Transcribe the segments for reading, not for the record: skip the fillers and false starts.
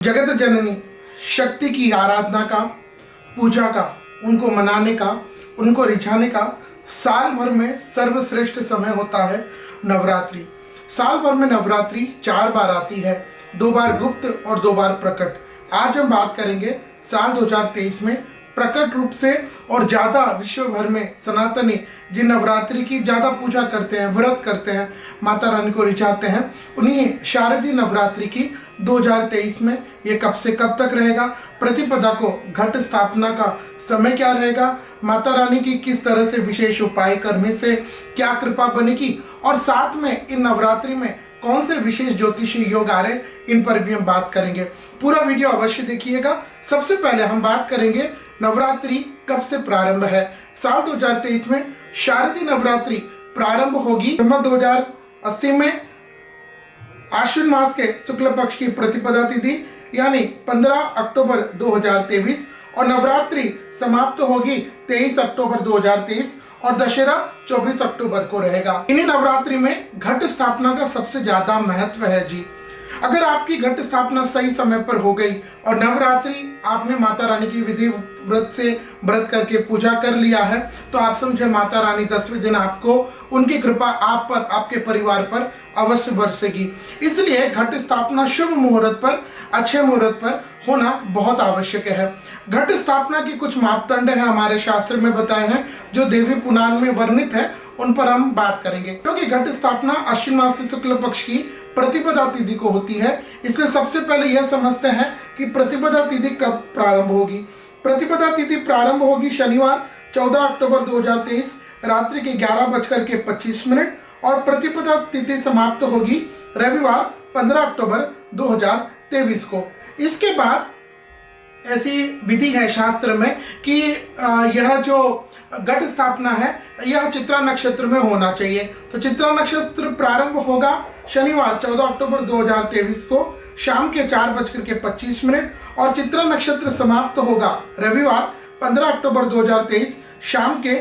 जगत जननी शक्ति की आराधना का, पूजा का, उनको मनाने का, उनको रिझाने का साल भर में सर्वश्रेष्ठ समय होता है नवरात्रि। साल भर में नवरात्रि 4 बार आती है, 2 बार गुप्त और 2 बार प्रकट। आज हम बात करेंगे साल 2023 में प्रकट रूप से और ज़्यादा विश्व भर में सनातनी जिन नवरात्रि की ज़्यादा पूजा करते हैं, व्रत करते हैं, माता रानी को रिझाते हैं, उन्हीं शारदीय नवरात्रि की 2023 में ये कब से कब तक रहेगा, प्रतिपदा को घट स्थापना का समय क्या रहेगा, माता रानी की किस तरह से विशेष उपाय करने से क्या कृपा बनेगी, और साथ में इन नवरात्रि में कौन से विशेष ज्योतिषी योग आ रहे, इन पर भी हम बात करेंगे। पूरा वीडियो अवश्य देखिएगा। सबसे पहले हम बात करेंगे नवरात्रि कब से प्रारंभ है। साल 2023 में शारदीय नवरात्रि प्रारंभ होगी 2080 में आश्विन मास के शुक्ल पक्ष की प्रतिपदा तिथि यानी 15 अक्टूबर 2023 और नवरात्रि समाप्त होगी 23 अक्टूबर 2023 और दशहरा 24 अक्टूबर को रहेगा। इन्हीं नवरात्रि में घट स्थापना का सबसे ज्यादा महत्व है जी। अगर आपकी घट स्थापना सही समय पर हो गई और नवरात्रि आपने माता रानी की विधि व्रत से व्रत करके पूजा कर लिया है, तो आप समझे माता रानी 10वें दिन आपको उनकी कृपा आप पर, आपके परिवार पर अवश्य बरसेगी। इसलिए घट स्थापना शुभ मुहूर्त पर, अच्छे मुहूर्त पर होना बहुत आवश्यक है। घट स्थापना की कुछ मापदंड है हमारे शास्त्र में बताए हैं, जो देवी पुराण में वर्णित है, उन पर हम बात करेंगे। क्योंकि घट स्थापना अश्विन मास से शुक्ल पक्ष की प्रतिपदा तिथि को होती है, इसलिए सबसे पहले यह समझते हैं कि प्रतिपदा तिथि कब प्रारंभ होगी। प्रतिपदा तिथि प्रारंभ होगी शनिवार 14 अक्टूबर 2023 रात्रि के 11:25 और प्रतिपदा तिथि समाप्त होगी रविवार 15 अक्टूबर 2023 को। इसके बाद ऐसी विधि है शास्त्र में कि यह जो घट स्थापना है यह चित्रा नक्षत्र में होना चाहिए। तो चित्रा नक्षत्र प्रारंभ होगा शनिवार 14 अक्टूबर 2023 को शाम के 4:25 और चित्रा नक्षत्र समाप्त होगा रविवार 15 अक्टूबर 2023 शाम के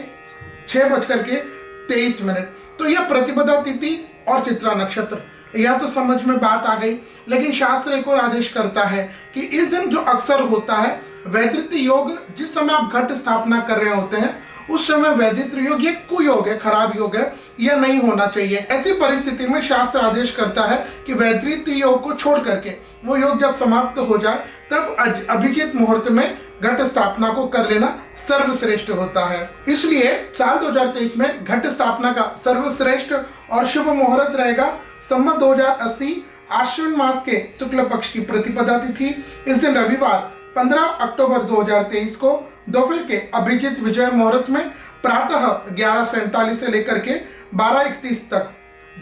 6:23। तो यह प्रतिपदा तिथि और चित्रा नक्षत्र, यह तो समझ में बात आ गई। लेकिन शास्त्र एक और आदेश करता है कि इस दिन जो अक्सर होता है वैदित्र योग, जिस समय आप घट स्थापना कर रहे होते हैं उस समय वैदित्र योग ये कुयोग है, खराब योग है, यह नहीं होना चाहिए। ऐसी परिस्थिति में शास्त्र आदेश करता है कि वैदित्र योग को छोड़ करके वो योग जब समाप्त हो जाए तब अभिजीत मुहूर्त में घट स्थापना को कर लेना सर्वश्रेष्ठ होता है। इसलिए साल 2023 में घट स्थापना का सर्वश्रेष्ठ और शुभ मुहूर्त रहेगा संवत 2080 आश्विन मास के शुक्ल पक्ष की प्रतिपदा तिथि। इस दिन रविवार 15 अक्टूबर 2023 को दोपहर के अभिजीत विजय मुहूर्त में प्रातः 11:47 से लेकर के 12:31 तक।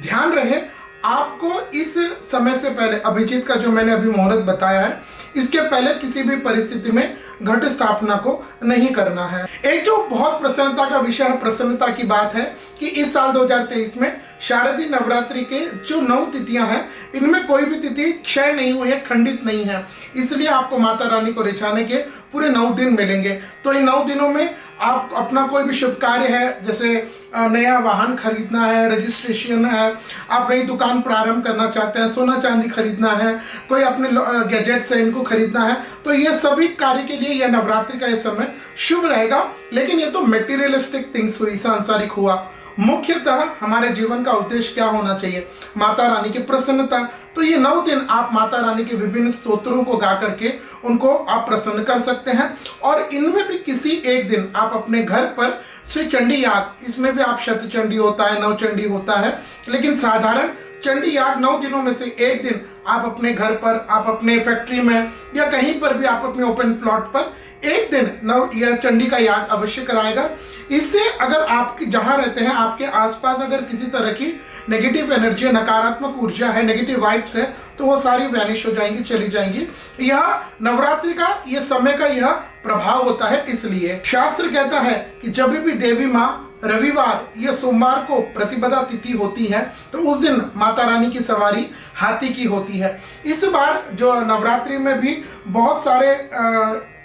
ध्यान रहे आपको इस समय से पहले, अभिजीत का जो मैंने अभी मुहूर्त बताया है, इसके पहले किसी भी परिस्थिति में घट स्थापना को नहीं करना है। एक जो बहुत प्रसन्नता का विषय है, प्रसन्नता की बात है कि इस साल 2023 में शारदीय नवरात्रि के जो 9 तिथियां हैं, इनमें कोई भी तिथि क्षय नहीं हुई है, खंडित नहीं है। इसलिए आपको माता रानी को रिझाने के पूरे 9 दिन मिलेंगे। तो इन 9 दिनों में आप अपना कोई भी शुभ कार्य है, जैसे नया वाहन खरीदना है, रजिस्ट्रेशन है, आप नई दुकान प्रारंभ करना चाहते हैं, सोना चांदी खरीदना है, कोई अपने गैजेट्स है इनको खरीदना है, तो ये सभी कार्य के लिए यह नवरात्रि का यह समय शुभ रहेगा। लेकिन ये तो मेटीरियलिस्टिक थिंग्स हुई, सांसारिक हुआ। मुख्यतः हमारे जीवन का उद्देश्य क्या होना चाहिए, माता रानी की प्रसन्नता। तो ये 9 दिन आप माता रानी के विभिन्न स्तोत्रों को गा करके उनको आप प्रसन्न कर सकते हैं। और इनमें भी किसी एक दिन आप अपने घर पर श्री चंडी याग, इसमें भी आप शत चंडी होता है, नव चंडी होता है, लेकिन साधारण चंडी याग 9 दिनों में से एक दिन आप अपने घर पर, आप अपने फैक्ट्री में या कहीं पर भी आप अपने ओपन प्लॉट पर एक दिन नव या चंडी का याग अवश्य कराएगा। इससे अगर आप जहां रहते हैं आपके आसपास अगर किसी तरह की नेगेटिव एनर्जी, नकारात्मक ऊर्जा है, नेगेटिव वाइब्स है, तो वो सारी वैनिश हो जाएंगी, चली जाएंगी। यह नवरात्रि का, यह समय का यह प्रभाव होता है। इसलिए शास्त्र कहता है कि जब भी देवी माँ रविवार या सोमवार को प्रतिपदा तिथि होती है तो उस दिन माता रानी की सवारी हाथी की होती है। इस बार जो नवरात्रि में भी बहुत सारे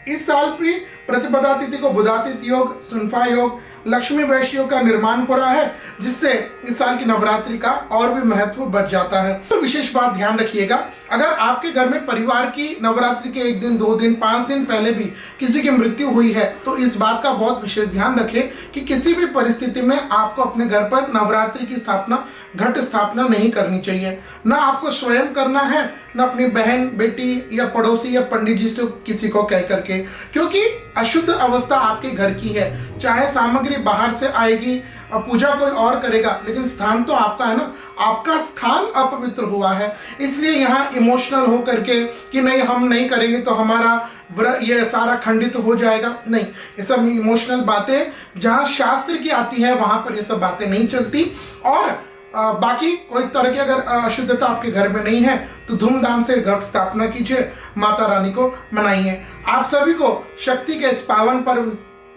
इस साल भी प्रतिपदा तिथि को बुधातीत योग, सुनफा योग, लक्ष्मी वैश्य योग का निर्माण हो रहा है, जिससे इस साल की नवरात्रि का और भी महत्व बढ़ जाता है। तो विशेष बात ध्यान रखिएगा, अगर आपके घर में परिवार की नवरात्रि के 1 दिन, 2 दिन, 5 दिन पहले भी किसी की मृत्यु हुई है, तो इस बात का बहुत विशेष ध्यान रखें कि किसी भी परिस्थिति में आपको अपने घर पर नवरात्रि की स्थापना, घट स्थापना नहीं करनी चाहिए। ना आपको स्वयं करना है, ना अपनी बहन, बेटी या पड़ोसी या पंडित जी से किसी को कह करके, क्योंकि अशुद्ध अवस्था आपके घर की है। चाहे सामग्री बाहर से आएगी और पूजा कोई और करेगा, लेकिन स्थान तो आपका है ना, आपका स्थान अपवित्र हुआ है। इसलिए यहाँ इमोशनल हो करके कि नहीं हम नहीं करेंगे तो हमारा ये सारा खंडित हो जाएगा, नहीं, ये सब इमोशनल बातें जहाँ शास्त्र की आती है वहाँ पर ये सब बातें नहीं चलती। और बाकी कोई तरह की अगर अशुद्धता आपके घर में नहीं है तो धूमधाम से घट स्थापना कीजिए, माता रानी को मनाइए। आप सभी को शक्ति के इस पावन पर्व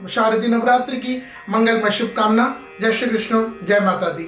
शारदीय नवरात्रि की मंगलमय शुभकामना। जय श्री कृष्ण, जय माता दी।